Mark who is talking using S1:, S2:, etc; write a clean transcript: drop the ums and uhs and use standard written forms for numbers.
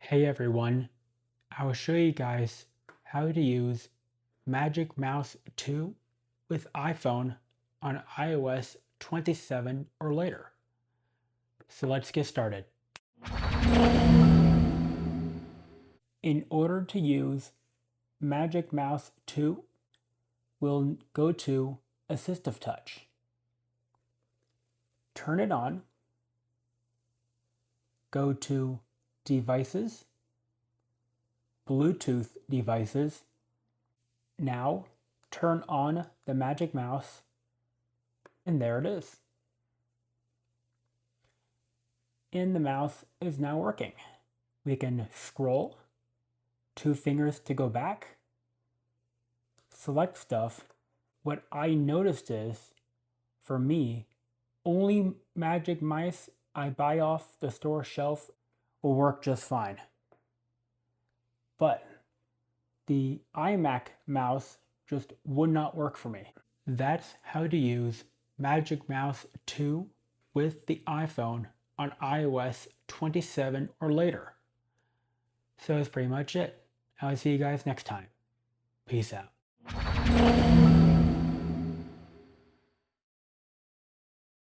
S1: Hey everyone, I will show you guys how to use Magic Mouse 2 with iPhone on iOS 27 or later. So let's get started. In order to use Magic Mouse 2, we'll go to Assistive Touch. Turn it on. Go to Devices, Bluetooth devices. Now turn on the Magic Mouse, and there it is. And the mouse is now working. We can scroll, 2 fingers to go back, select stuff. What I noticed is, for me, only Magic Mice I buy off the store shelf will work just fine. But the iMac mouse just would not work for me. That's how to use Magic Mouse 2 with the iPhone on iOS 27 or later. So that's pretty much it. I'll see you guys next time. Peace out.